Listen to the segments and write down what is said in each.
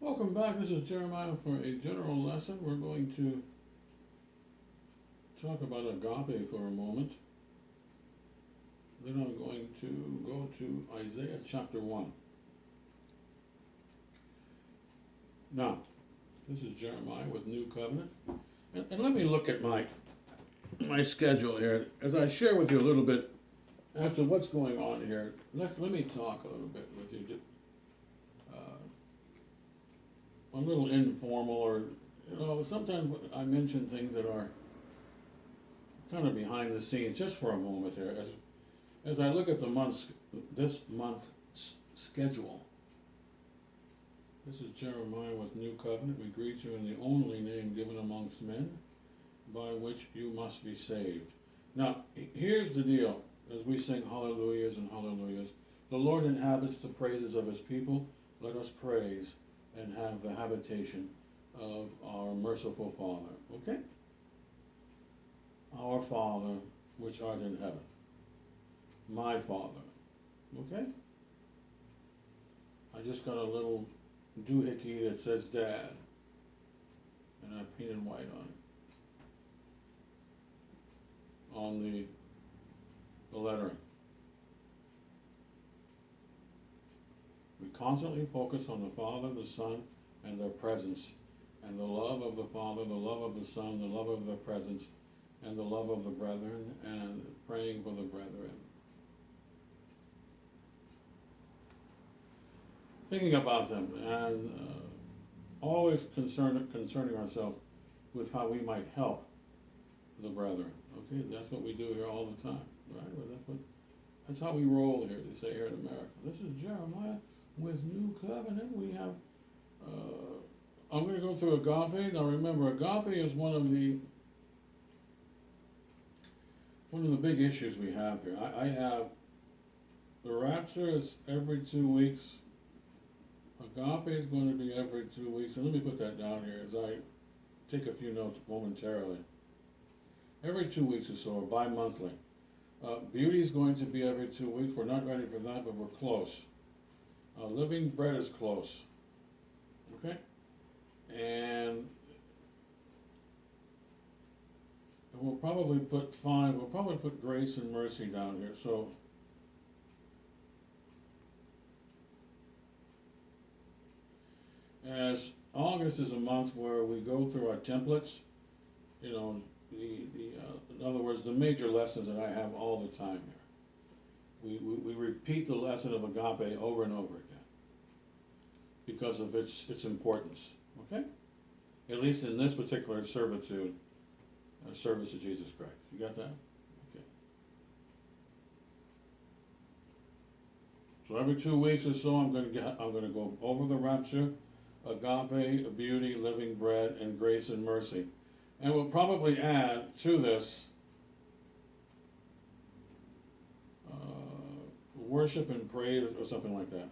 Welcome back. This is Jeremiah for a general lesson. We're going to talk about agape for a moment. Then I'm going to go to Isaiah chapter 1. Now, this is Jeremiah with New Covenant. And let me look at my schedule here as I share with you a little bit as to what's going on here. Let me talk a little bit with you. A little informal, or sometimes I mention things that are kind of behind the scenes, just for a moment here, as I look at this month's schedule. This is Jeremiah with New Covenant. We greet you in the only name given amongst men, by which you must be saved. Now, here's the deal. As we sing hallelujahs and hallelujahs, the Lord inhabits the praises of his people. Let us praise and have the habitation of our merciful Father. Okay? Our Father, which art in heaven. My Father. Okay? I just got a little doohickey that says Dad, and I painted white on the lettering. We constantly focus on the Father, the Son, and their presence, and the love of the Father, the love of the Son, the love of their presence, and the love of the brethren, and praying for the brethren. Thinking about them, and always concerning ourselves with how we might help the brethren. Okay, that's what we do here all the time, right? That's how we roll here. They say here in America. This is Jeremiah with New Covenant. We have. I'm going to go through agape. Now remember, agape is one of the big issues we have here. I have the rapture is every 2 weeks. Agape is going to be every 2 weeks. And let me put that down here as I take a few notes momentarily. Every 2 weeks or so, or bi-monthly. Beauty is going to be every 2 weeks. We're not ready for that, but we're close. Living bread is close. Okay? And we'll probably put grace and mercy down here. So as August is a month where we go through our templates, in other words, the major lessons that I have all the time here. We repeat the lesson of agape over and over again because of its importance. Okay? At least in this particular service to Jesus Christ. You got that? Okay. So every 2 weeks or so, I'm going to go over the rapture, agape, beauty, living bread, and grace and mercy. And we'll probably add to this worship and praise or something like that.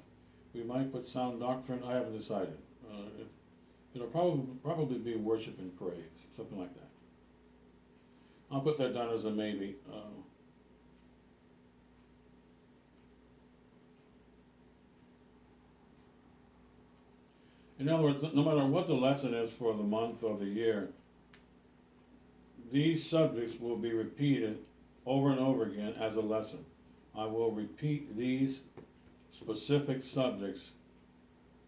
We might put sound doctrine. I haven't decided. It'll probably be worship and praise, something like that. I'll put that down as a maybe. In other words, no matter what the lesson is for the month or the year, these subjects will be repeated over and over again as a lesson. I will repeat these specific subjects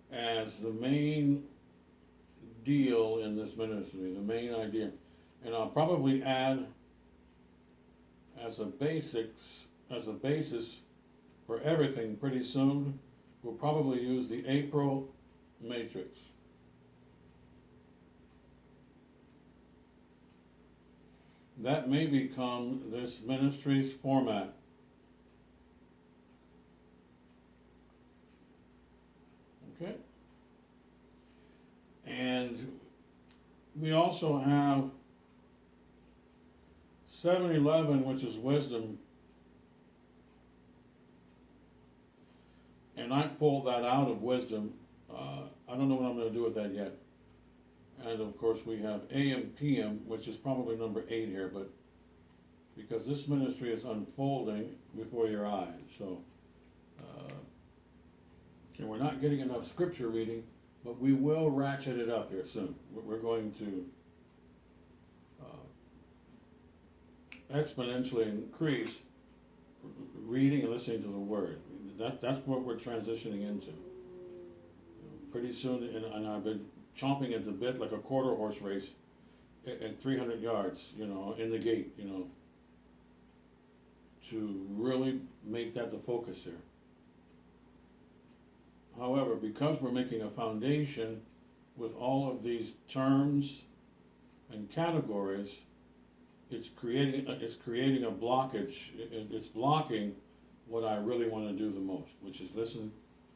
as the main deal in this ministry, the main idea. And I'll probably add as a basis for everything pretty soon. We'll probably use the April matrix. That may become this ministry's format. Okay? And we also have 7-11, which is wisdom. And I pulled that out of wisdom. I don't know what I'm going to do with that yet. And of course we have AM, PM, which is probably number 8 here, but because this ministry is unfolding before your eyes. So, and we're not getting enough scripture reading but we will ratchet it up here soon. We're going to exponentially increase reading and listening to the Word. That's what we're transitioning into. Pretty soon, and I've been chomping at the bit like a quarter horse race at 300 yards, in the gate, to really make that the focus here. However, because we're making a foundation with all of these terms and categories, it's creating a blockage. It's blocking what I really want to do the most, which is listen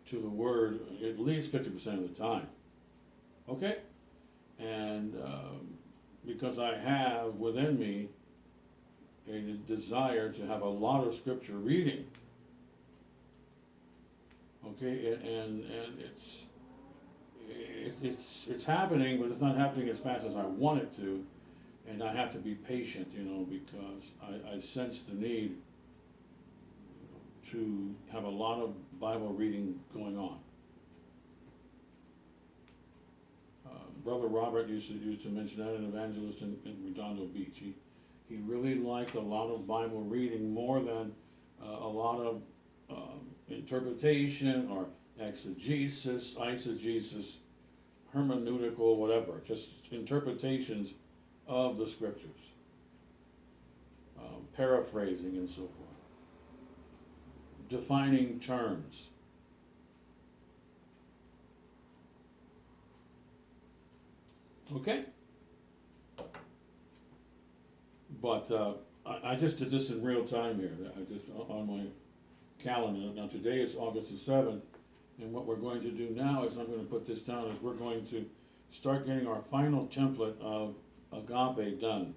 to the Word at least 50% of the time. Okay? And because I have within me a desire to have a lot of scripture reading. Okay, and it's happening, but it's not happening as fast as I want it to, and I have to be patient, because I sense the need to have a lot of Bible reading going on. Brother Robert used to mention that, an evangelist in Redondo Beach. He really liked a lot of Bible reading more than a lot of interpretation or exegesis, eisegesis, hermeneutical, whatever, just interpretations of the scriptures, paraphrasing and so forth, defining terms. Okay? But I just did this in real time here. I just on my calendar. Now today is August the 7th, and what we're going to do now is I'm going to put this down, is we're going to start getting our final template of Agape done.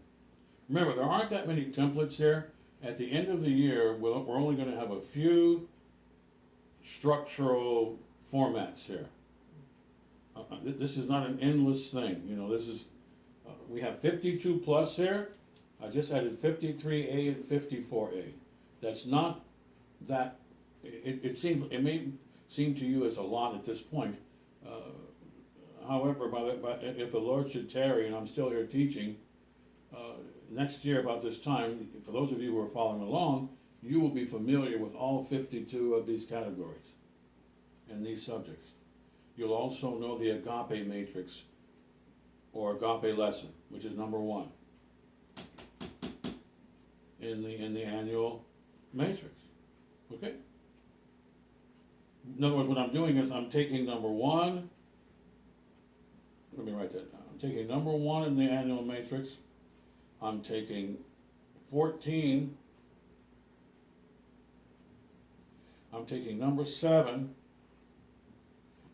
Remember, there aren't that many templates here. At the end of the year, we're only going to have a few structural formats here. This is not an endless thing. This is, we have 52 plus here. I just added 53A and 54A. That's not that, it may seem to you as a lot at this point. However, if the Lord should tarry and I'm still here teaching, next year about this time, for those of you who are following along, you will be familiar with all 52 of these categories and these subjects. You'll also know the Agape matrix or Agape lesson, which is number 1 in the annual matrix. Okay? In other words, what I'm doing is I'm taking number 1. Let me write that down. I'm taking number 1 in the annual matrix. I'm taking 14. I'm taking number 7.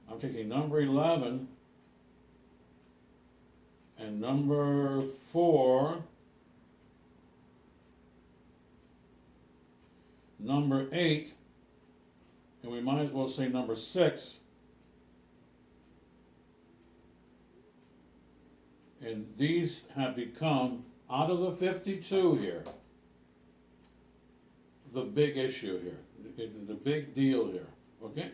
I'm taking number 11 and number 4, number 8, and we might as well say number 6, and these have become, out of the 52 here, the big issue here, the big deal here, okay?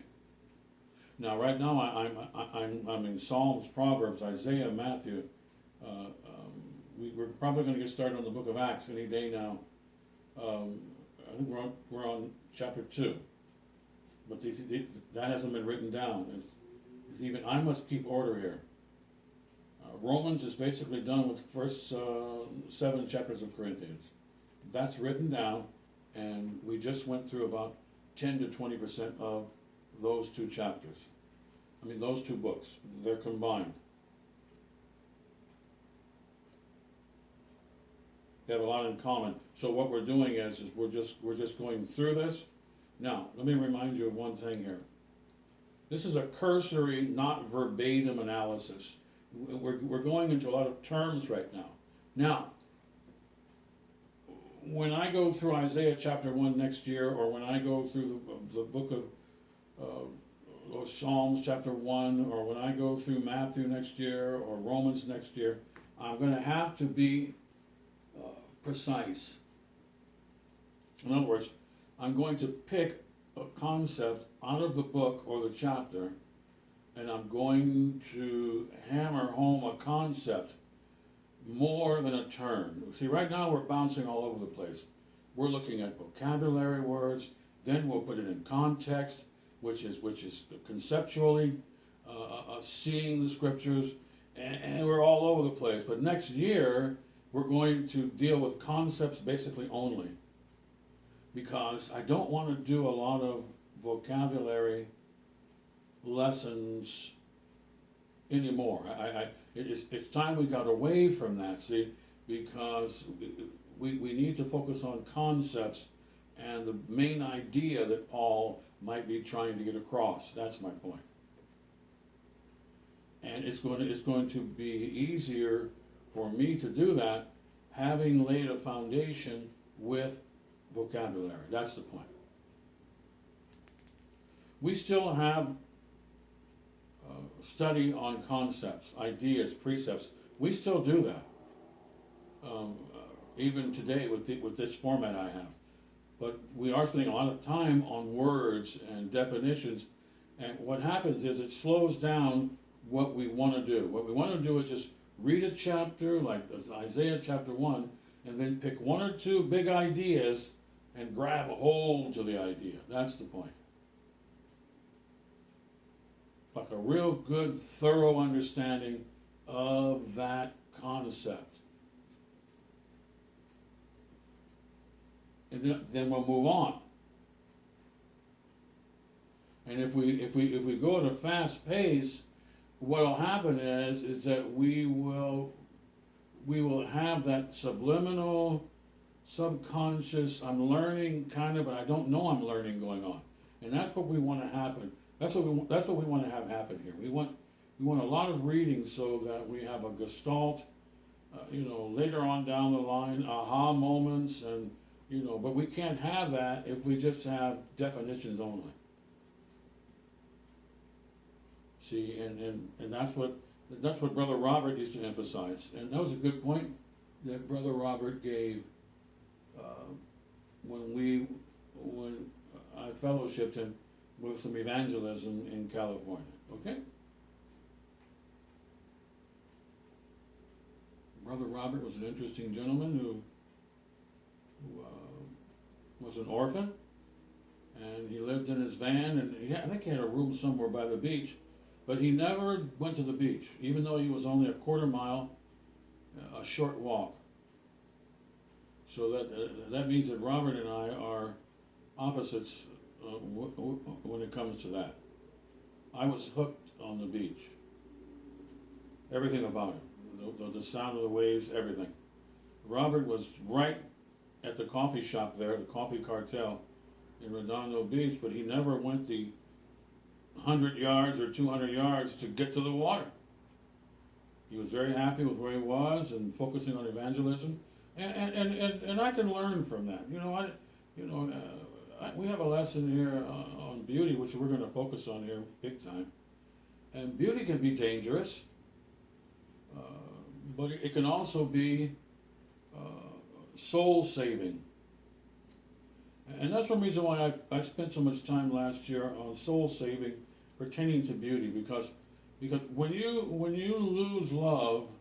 Now, right now, I'm in Psalms, Proverbs, Isaiah, Matthew. We're probably going to get started on the book of Acts any day now. I think we're on chapter 2, but that hasn't been written down. It's even, I must keep order here. Romans is basically done with first 7 chapters of Corinthians. That's written down, and we just went through about 10 to 20% of those 2 chapters. I mean, those 2 books, they're combined. They have a lot in common. So what we're doing is we're just going through this. Now, let me remind you of one thing here. This is a cursory, not verbatim analysis. We're going into a lot of terms right now. Now, when I go through Isaiah chapter 1 next year, or when I go through the book of Psalms chapter 1, or when I go through Matthew next year, or Romans next year, I'm going to have to be precise. In other words, I'm going to pick a concept out of the book or the chapter and I'm going to hammer home a concept more than a term. See, right now we're bouncing all over the place. We're looking at vocabulary words, then we'll put it in context, which is conceptually seeing the scriptures, and we're all over the place. But next year we're going to deal with concepts basically only, because I don't want to do a lot of vocabulary lessons anymore. It's time we got away from that, see, because we need to focus on concepts and the main idea that Paul might be trying to get across. That's my point. And it's going to be easier for me to do that having laid a foundation with vocabulary. That's the point. We still have study on concepts, ideas, precepts. We still do that, even today with this format I have. But we are spending a lot of time on words and definitions, and what happens is it slows down what we want to do. What we want to do is just read a chapter, like Isaiah chapter 1, and then pick one or two big ideas and grab a hold to the idea. That's the point. Like a real good, thorough understanding of that concept. And then we'll move on. And if we go at a fast pace, what'll happen is that we will have that subliminal, subconscious, I'm learning kind of, but I don't know I'm learning going on. And that's what we want to happen. That's what we want to have happen here. We want a lot of reading so that we have a gestalt, later on down the line, aha moments, and but we can't have that if we just have definitions only. See, and that's what Brother Robert used to emphasize, and that was a good point that Brother Robert gave when I fellowshipped him with some evangelism in California. Okay? Brother Robert was an interesting gentleman who was an orphan, and he lived in his van, and I think he had a room somewhere by the beach, but he never went to the beach, even though he was only a quarter mile, a short walk. So that means that Robert and I are opposites when it comes to that. I was hooked on the beach. Everything about it. The sound of the waves, everything. Robert was right at the coffee shop there, the Coffee Cartel in Redondo Beach, but he never went the 100 yards or 200 yards to get to the water. He was very happy with where he was and focusing on evangelism. And I can learn from that. We have a lesson here on beauty, which we're going to focus on here big time. And beauty can be dangerous, but it can also be soul-saving. And that's one reason why I spent so much time last year on soul-saving pertaining to beauty, because when you lose love,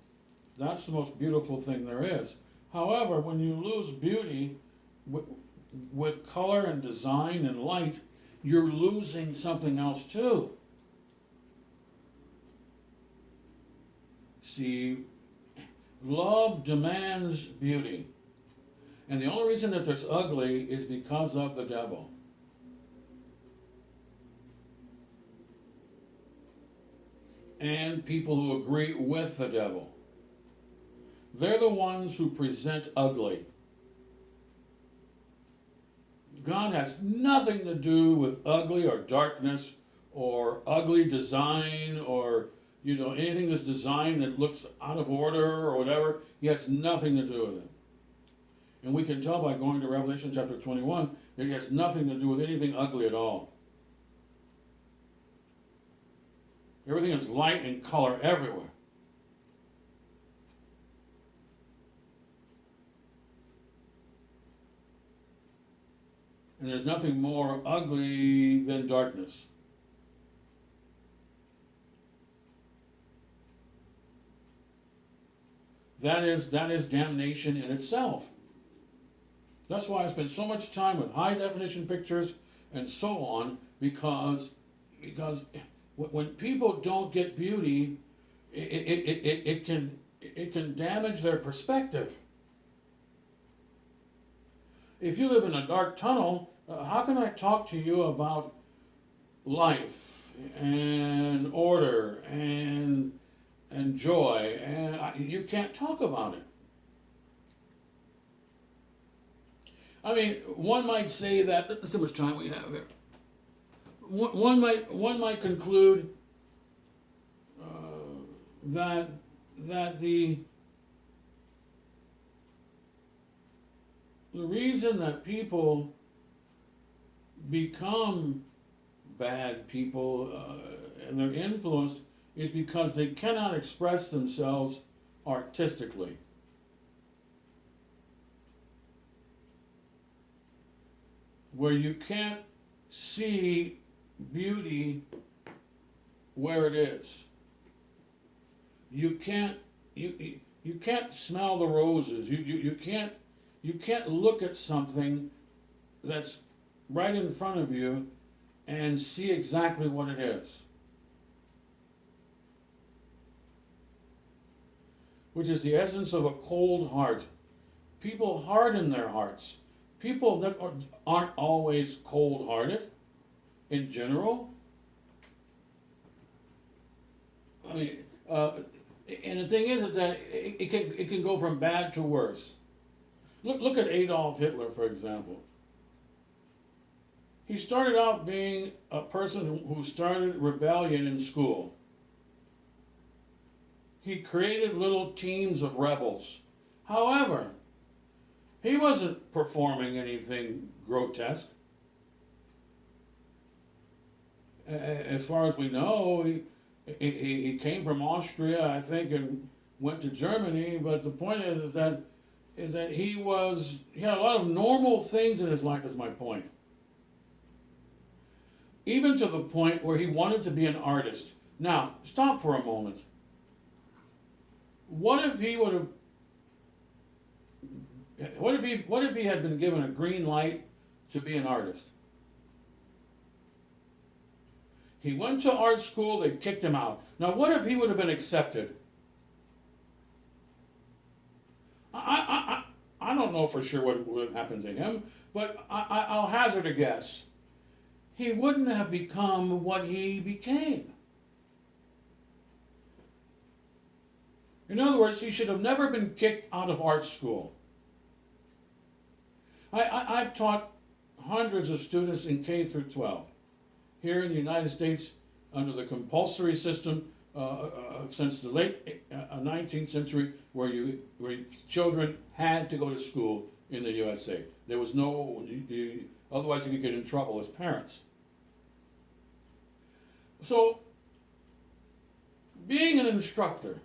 that's the most beautiful thing there is. However, when you lose beauty with color and design and light, you're losing something else too. See, love demands beauty. And the only reason that there's ugly is because of the devil. And people who agree with the devil. They're the ones who present ugly. God has nothing to do with ugly or darkness or ugly design or anything that's designed that looks out of order or whatever. He has nothing to do with it. And we can tell by going to Revelation chapter 21 that he has nothing to do with anything ugly at all. Everything is light and color everywhere. And there's nothing more ugly than darkness. that is damnation in itself. That's why I spend so much time with high definition pictures and so on, because when people don't get beauty, it can damage their perspective. If you live in a dark tunnel, how can I talk to you about life and order and joy? And you can't talk about it. I mean, one might say that that's how much time we have here. One might conclude that the reason that people become bad people and they're influenced is because they cannot express themselves artistically. Where you can't see beauty where it is. You can't smell the roses. You can't look at something that's right in front of you and see exactly what it is. Which is the essence of a cold heart. People harden their hearts. People that aren't always cold-hearted in general. I mean, and the thing is that it can go from bad to worse. Look at Adolf Hitler, for example. He started out being a person who started rebellion in school. He created little teams of rebels. However, he wasn't performing anything grotesque. As far as we know, he came from Austria, I think, and went to Germany. But the point is that he had a lot of normal things in his life. Is my point. Even to the point where he wanted to be an artist. Now, stop for a moment. What if he would have? What if he had been given a green light to be an artist? He went to art school, they kicked him out. Now what if he would have been accepted? I don't know for sure what would have happened to him, but I'll hazard a guess. He wouldn't have become what he became. In other words, he should have never been kicked out of art school. I've taught hundreds of students in K through 12 here in the United States under the compulsory system since the late 19th century, where children had to go to school in the USA. There was no, otherwise you could get in trouble as parents. So, being an instructor,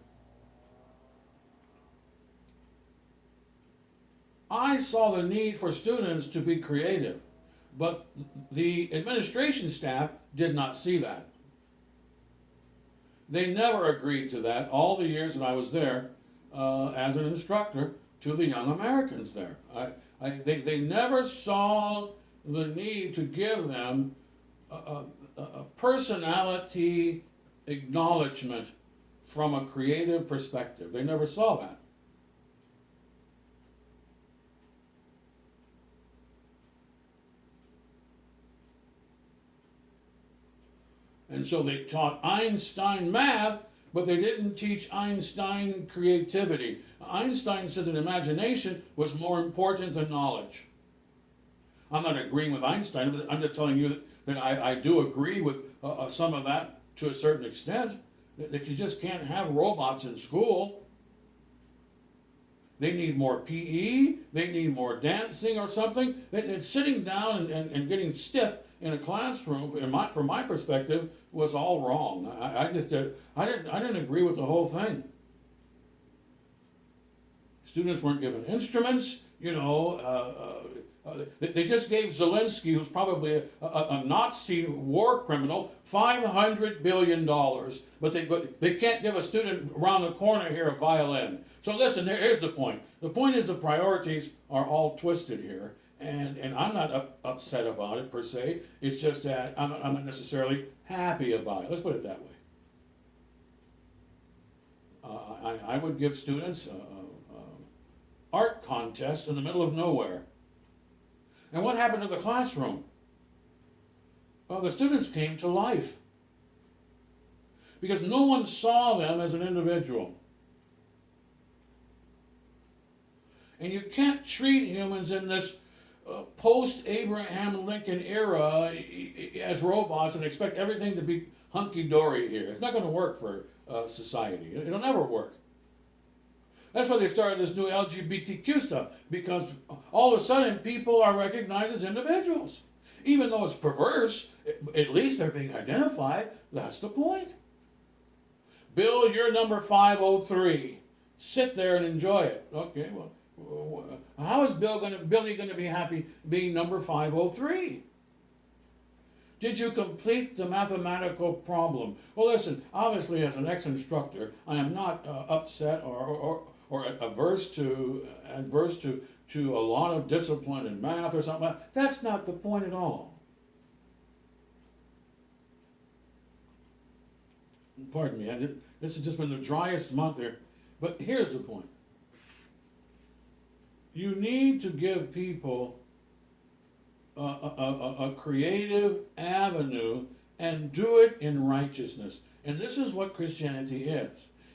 I saw the need for students to be creative, but the administration staff did not see that. They never agreed to that all the years that I was there as an instructor to the young Americans there. They never saw the need to give them a personality acknowledgement from a creative perspective. They never saw that. And so they taught Einstein math, but they didn't teach Einstein creativity. Einstein said that imagination was more important than knowledge. I'm not agreeing with Einstein, but I'm just telling you that I do agree with some of that to a certain extent, that you just can't have robots in school. They need more PE, they need more dancing or something. Sitting down and getting stiff in a classroom, from my perspective, was all wrong. I didn't agree with the whole thing. Students weren't given instruments. They just gave Zelensky, who's probably a Nazi war criminal, $500 billion, but they can't give a student around the corner here a violin. So listen, here's the point. The point is the priorities are all twisted here, and I'm not upset about it per se. It's just that I'm not necessarily happy about it. Let's put it that way. I would give students art contests in the middle of nowhere. And what happened to the classroom? Well, the students came to life because no one saw them as an individual. And you can't treat humans in this post-Abraham Lincoln era as robots and expect everything to be hunky-dory here. It's not going to work for society. It'll never work. That's why they started this new LGBTQ stuff, because all of a sudden people are recognized as individuals. Even though it's perverse, at least they're being identified. That's the point. Bill, you're number 503. Sit there and enjoy it. Okay, well, how is Billy going to be happy being number 503? Did you complete the mathematical problem? Well, listen, obviously as an ex-instructor, I am not upset or adverse to a lot of discipline in math or something like that. That's not the point at all. Pardon me, this has just been the driest month here. But here's the point. You need to give people a creative avenue and do it in righteousness. And this is what Christianity is.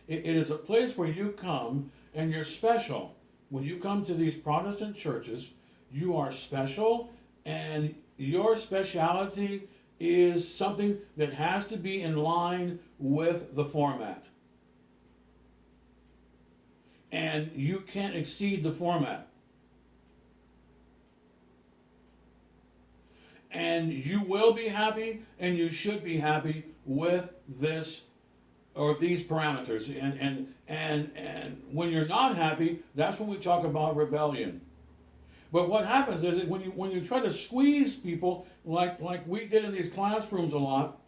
It is a place where you come and you're special. When you come to these Protestant churches, you are special, and your speciality is something that has to be in line with the format. And you can't exceed the format. And you will be happy, and you should be happy with this or these parameters. And when you're not happy, that's when we talk about rebellion. But what happens is that when you try to squeeze people like we did in these classrooms a lot,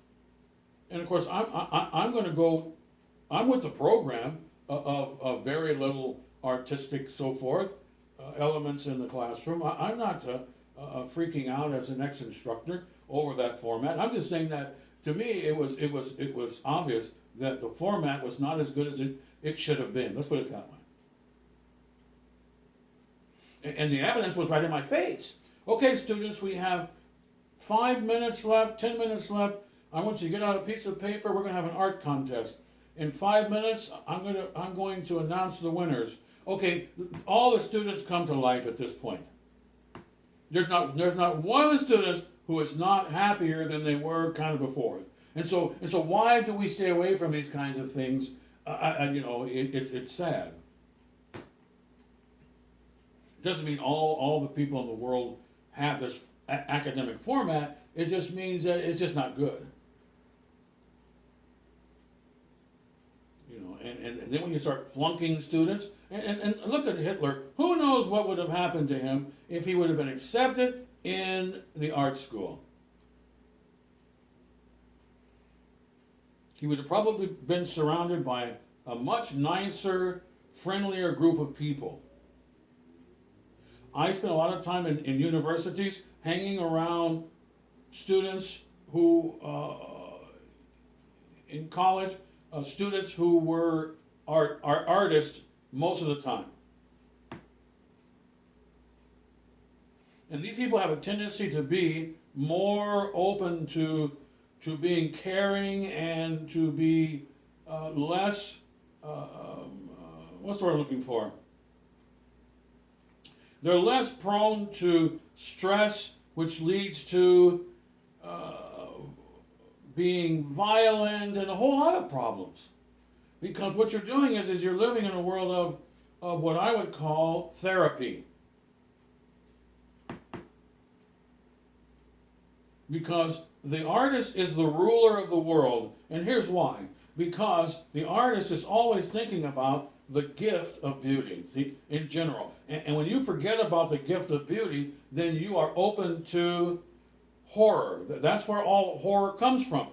and of course I'm with the program of very little artistic so forth elements in the classroom. I'm not freaking out as an ex-instructor over that format. I'm just saying that to me it was obvious that the format was not as good as it should have been. Let's put it that way. And the evidence was right in my face. Okay, students, we have 5 minutes left, 10 minutes left. I want you to get out a piece of paper. We're going to have an art contest. In 5 minutes, I'm going to announce the winners. Okay, all the students come to life at this point. There's not one of the students who is not happier than they were kind of before. And so why do we stay away from these kinds of things? It's sad. It doesn't mean all the people in the world have this academic format. It just means that it's just not good. And then when you start flunking students, and look at Hitler, who knows what would have happened to him if he would have been accepted in the art school. He would have probably been surrounded by a much nicer, friendlier group of people. I spent a lot of time in universities hanging around students who, in college, students who were artists most of the time. And these people have a tendency to be more open to being caring and to be less, what's the word I'm looking for? They're less prone to stress, which leads to being violent and a whole lot of problems. Because what you're doing is you're living in a world of what I would call therapy. Because the artist is the ruler of the world. And here's why. Because the artist is always thinking about the gift of beauty, see, in general. And when you forget about the gift of beauty, then you are open to horror. That's where all horror comes from.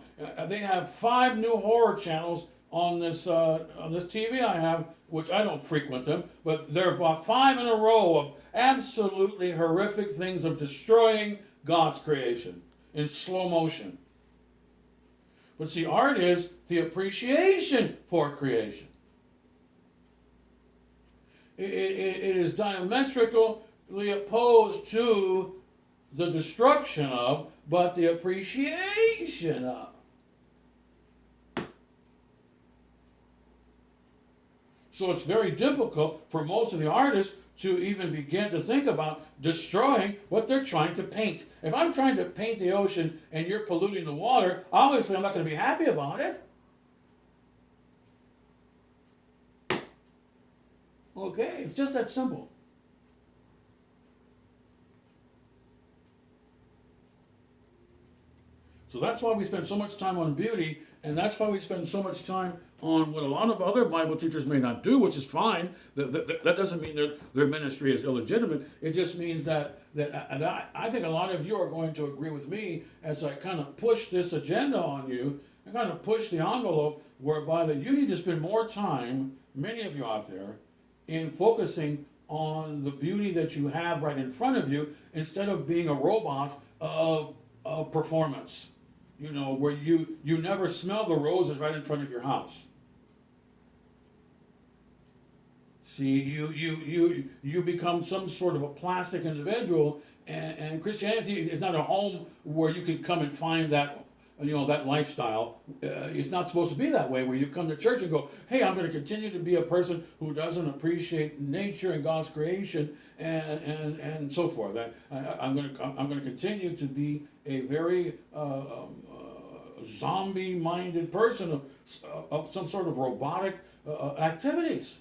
They have 5 new horror channels on this TV I have, which I don't frequent them, but there are about 5 in a row of absolutely horrific things of destroying God's creation in slow motion. But see, art is the appreciation for creation. It is diametrically opposed to the destruction of, but the appreciation of. So it's very difficult for most of the artists to even begin to think about destroying what they're trying to paint. If I'm trying to paint the ocean and you're polluting the water, obviously I'm not going to be happy about it. Okay, it's just that simple. So that's why we spend so much time on beauty, and that's why we spend so much time on what a lot of other Bible teachers may not do, which is fine. That doesn't mean their ministry is illegitimate. It just means that I think a lot of you are going to agree with me as I kind of push this agenda on you and kind of push the envelope whereby that you need to spend more time, many of you out there, in focusing on the beauty that you have right in front of you instead of being a robot of performance. You know, where you never smell the roses right in front of your house. See, you become some sort of a plastic individual, and Christianity is not a home where you can come and find that, that lifestyle. It's not supposed to be that way, where you come to church and go, hey, I'm going to continue to be a person who doesn't appreciate nature and God's creation and so forth. I'm going to continue to be a very zombie-minded person of some sort of robotic activities.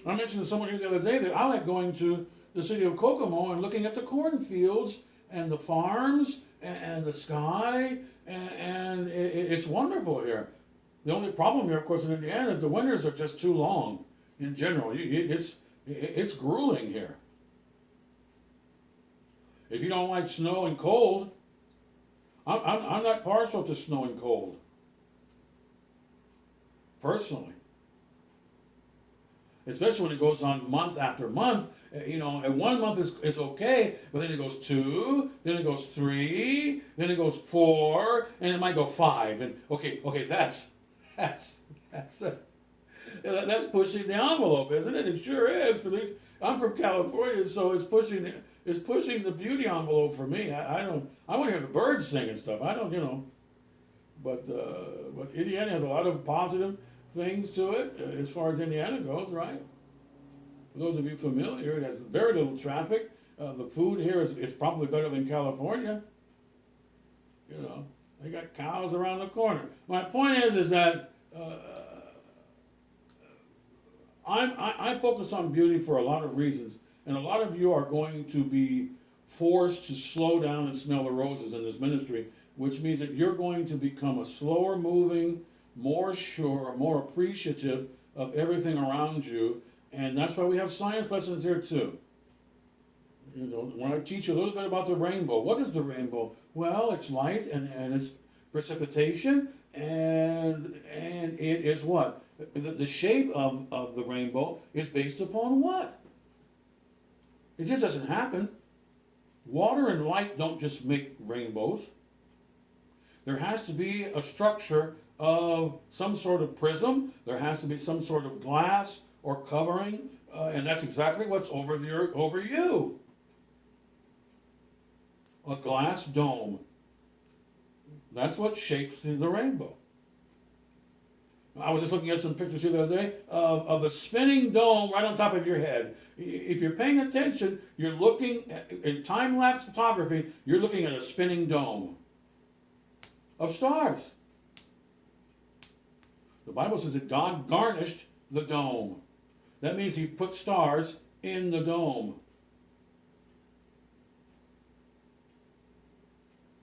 I mentioned to someone here the other day that I like going to the city of Kokomo and looking at the cornfields and the farms and the sky, and it's wonderful here. The only problem here, of course, in Indiana is the winters are just too long in general. It's grueling here. If you don't like snow and cold, I'm not partial to snow and cold, personally. Especially when it goes on month after month, and 1 month is okay, but then it goes 2, then it goes 3, then it goes 4, and it might go 5, and okay, that's pushing the envelope, isn't it? It sure is. For these, I'm from California, so it's pushing the beauty envelope for me. I want to hear the birds sing and stuff. I don't, but Indiana has a lot of positive things to it as far as Indiana goes, right? For those of you familiar, it has very little traffic. The food here is probably better than California. They got cows around the corner. My point is that I focus on beauty for a lot of reasons, and a lot of you are going to be forced to slow down and smell the roses in this ministry, which means that you're going to become a slower moving, more sure, more appreciative of everything around you. And that's why we have science lessons here too. When I teach you a little bit about the rainbow, what is the rainbow? Well, it's light and it's precipitation, and it is what? The shape of the rainbow is based upon what? It just doesn't happen. Water and light don't just make rainbows. There has to be a structure of some sort of prism. There has to be some sort of glass or covering, and that's exactly what's over you. A glass dome. That's what shapes the rainbow. I was just looking at some pictures here the other day of the spinning dome right on top of your head. If you're paying attention, you're looking at, in time-lapse photography, you're looking at a spinning dome of stars. The Bible says that God garnished the dome. That means he put stars in the dome.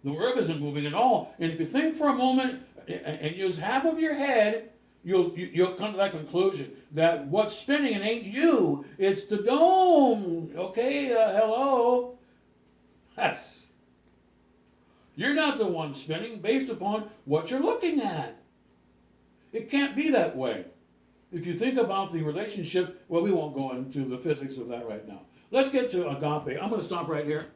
The earth isn't moving at all. And if you think for a moment and use half of your head, you'll come to that conclusion that what's spinning, it ain't you, it's the dome. Okay, hello. That's, you're not the one spinning based upon what you're looking at. It can't be that way. If you think about the relationship, well, we won't go into the physics of that right now. Let's get to agape. I'm going to stop right here.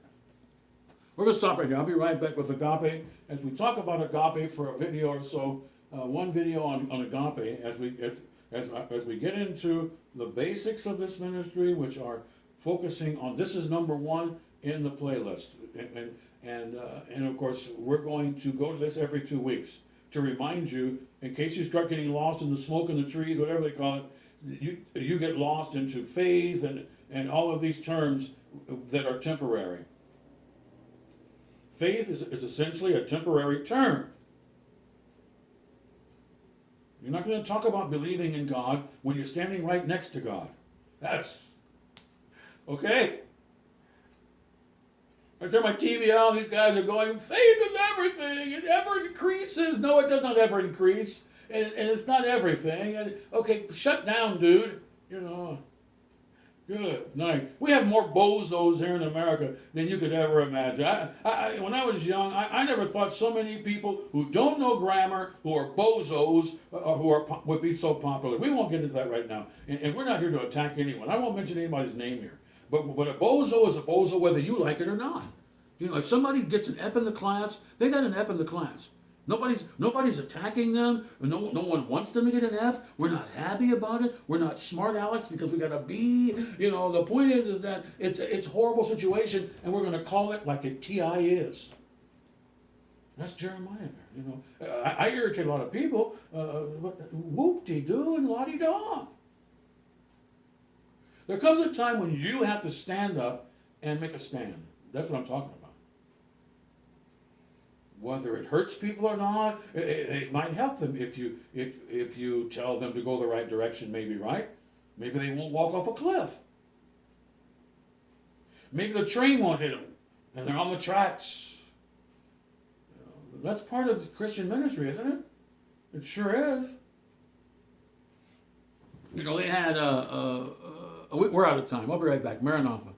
We're going to stop right here. I'll be right back with agape as we talk about agape for a video or so. One video on agape as we get into the basics of this ministry, which are focusing on, this is number one in the playlist. And of course, we're going to go to this every 2 weeks to remind you, in case you start getting lost in the smoke in the trees, whatever they call it, you get lost into faith and all of these terms that are temporary. Faith is essentially a temporary term. You're not going to talk about believing in God when you're standing right next to God. That's okay. I turn my TV on, these guys are going, faith is everything, it ever increases. No, it does not ever increase, and it's not everything. And okay, shut down, dude. You know, good night. We have more bozos here in America than you could ever imagine. When I was young, I never thought so many people who don't know grammar, who are bozos, would be so popular. We won't get into that right now, and we're not here to attack anyone. I won't mention anybody's name here. But a bozo is a bozo whether you like it or not. You know, if somebody gets an F in the class, they got an F in the class. Nobody's attacking them. No one wants them to get an F. We're not happy about it. We're not smart Alex because we got a B. You know, the point is that it's a horrible situation, and we're going to call it like a TI is. That's Jeremiah. You know, I irritate a lot of people. Whoop-de-doo and la-di-da. There comes a time when you have to stand up and make a stand. That's what I'm talking about. Whether it hurts people or not, it might help them if you tell them to go the right direction, maybe, right? Maybe they won't walk off a cliff. Maybe the train won't hit them, and they're on the tracks. You know, that's part of the Christian ministry, isn't it? It sure is. You know, they had we're out of time. I'll be right back. Maranatha.